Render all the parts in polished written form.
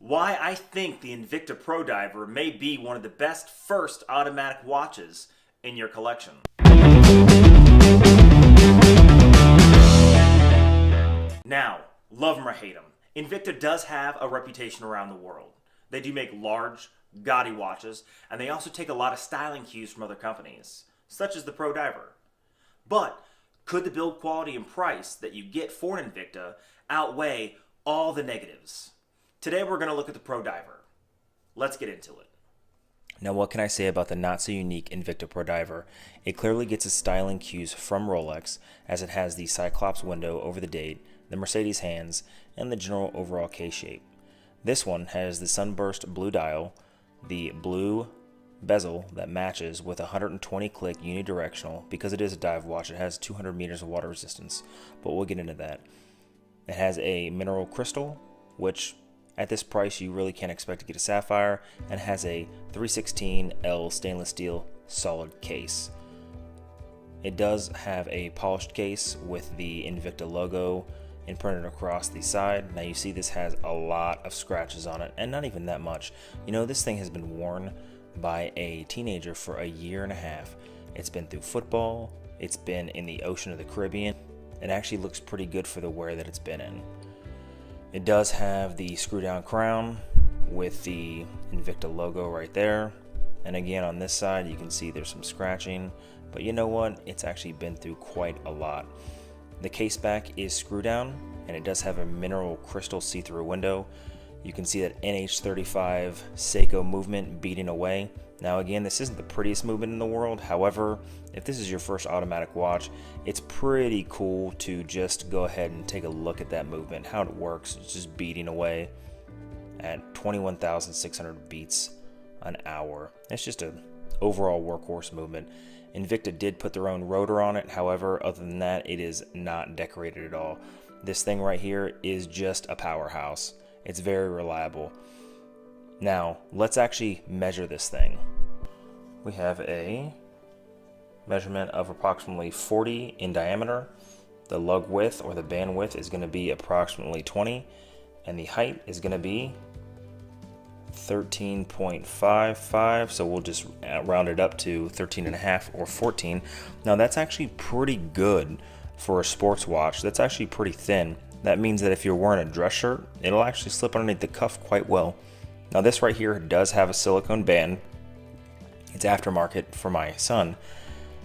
why I think the Invicta Pro Diver may be one of the best first automatic watches in your collection. Now, love 'em or hate 'em, Invicta does have a reputation around the world. They do make large, gaudy watches, and they also take a lot of styling cues from other companies, such as the Pro Diver. But could the build quality and price that you get for an Invicta outweigh all the negatives? Today we're going to look at the Pro Diver. Let's get into it. Now, what can I say about the not so unique Invicta Pro Diver? It clearly gets its styling cues from Rolex, as it has the Cyclops window over the date, the Mercedes hands, and the general overall case shape. This one has the sunburst blue dial, the blue bezel that matches with 120 click unidirectional. Because it is a dive watch, it has 200 meters of water resistance, but we'll get into that. It has a mineral crystal, which at this price you really can't expect to get a sapphire, and has a 316L stainless steel solid case. It does have a polished case with the Invicta logo imprinted across the side. Now you see this has a lot of scratches on it, and not even that much. You know, this thing has been worn by a teenager for a year and a half. It's been through football, it's been in the ocean of the Caribbean. It actually looks pretty good for the wear that it's been in. It does have the screw down crown with the Invicta logo right there. And again, on this side you can see there's some scratching, but you know what? It's actually been through quite a lot. The case back is screw down, and it does have a mineral crystal see-through window. You can see that NH35 Seiko movement beating away. Now again, this isn't the prettiest movement in the world. However, if this is your first automatic watch, it's pretty cool to just go ahead and take a look at that movement, how it works. It's just beating away at 21,600 beats an hour. It's just an overall workhorse movement. Invicta did put their own rotor on it. However, other than that, it is not decorated at all. This thing right here is just a powerhouse. It's very reliable. Now, let's actually measure this thing. We have a measurement of approximately 40 in diameter. The lug width, or the band width, is going to be approximately 20, and the height is going to be 13.55, so we'll just round it up to 13.5 or 14. Now that's actually pretty good for a sports watch. That's actually pretty thin. That means that if you're wearing a dress shirt, it'll actually slip underneath the cuff quite well. Now this right here does have a silicone band. It's aftermarket for my son,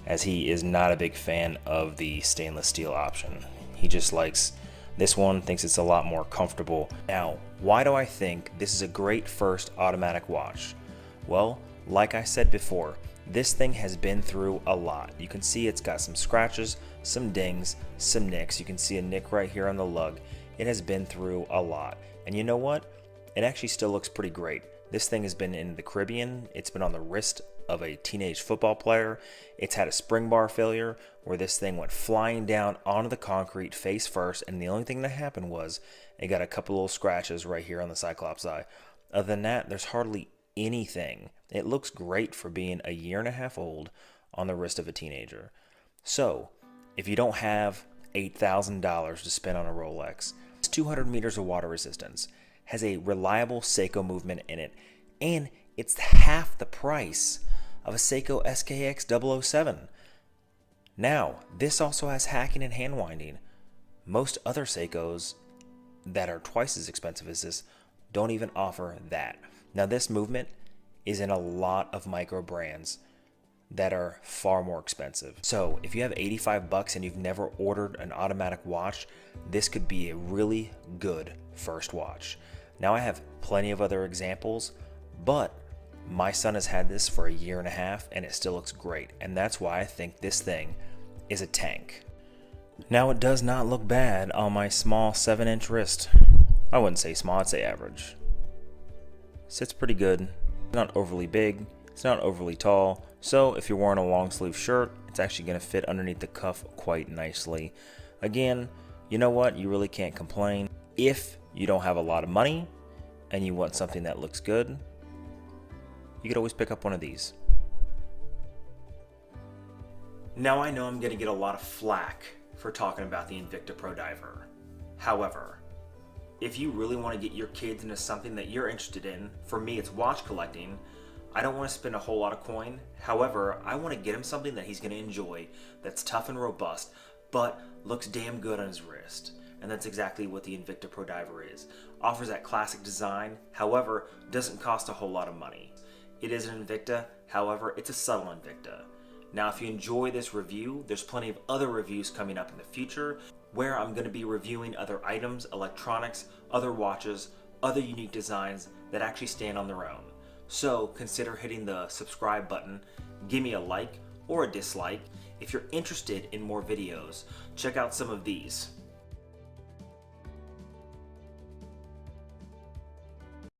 as he is not a big fan of the stainless steel option. He just likes this one, thinks it's a lot more comfortable. Now, why do I think this is a great first automatic watch? Well, like I said before, this thing has been through a lot. You can see it's got some scratches, some dings, some nicks. You can see a nick right here on the lug. It has been through a lot. And you know what? It actually still looks pretty great. This thing has been in the Caribbean. It's been on the wrist of a teenage football player. It's had a spring bar failure where this thing went flying down onto the concrete face first, and the only thing that happened was it got a couple little scratches right here on the Cyclops eye. Other than that, there's hardly anything. It looks great for being a year and a half old on the wrist of a teenager. So, if you don't have $8,000 to spend on a Rolex, it's 200 meters of water resistance, has a reliable Seiko movement in it, and it's half the price of a Seiko SKX 007. Now, this also has hacking and hand winding. Most other Seikos that are twice as expensive as this don't even offer that. Now, this movement is in a lot of micro brands that are far more expensive. So if you have 85 bucks and you've never ordered an automatic watch, this could be a really good first watch. Now, I have plenty of other examples, but my son has had this for a year and a half and it still looks great, and that's why I think this thing is a tank. Now, it does not look bad on my small 7-inch wrist. I wouldn't say small, I'd say average. Sits pretty good. It's not overly big, it's not overly tall, so if you're wearing a long sleeve shirt, it's actually going to fit underneath the cuff quite nicely. Again, you know what? You really can't complain. If you don't have a lot of money and you want something that looks good, you could always pick up one of these. Now I know I'm going to get a lot of flack for talking about the Invicta Pro Diver. However, if you really want to get your kids into something that you're interested in, for me it's watch collecting, I don't want to spend a whole lot of coin. However, I want to get him something that he's going to enjoy, that's tough and robust, but looks damn good on his wrist. And that's exactly what the Invicta Pro Diver is. Offers that classic design, however, doesn't cost a whole lot of money. It is an Invicta, however, it's a subtle Invicta. Now, if you enjoy this review, there's plenty of other reviews coming up in the future where I'm going to be reviewing other items, electronics, other watches, other unique designs that actually stand on their own. So consider hitting the subscribe button, give me a like or a dislike. If you're interested in more videos, check out some of these.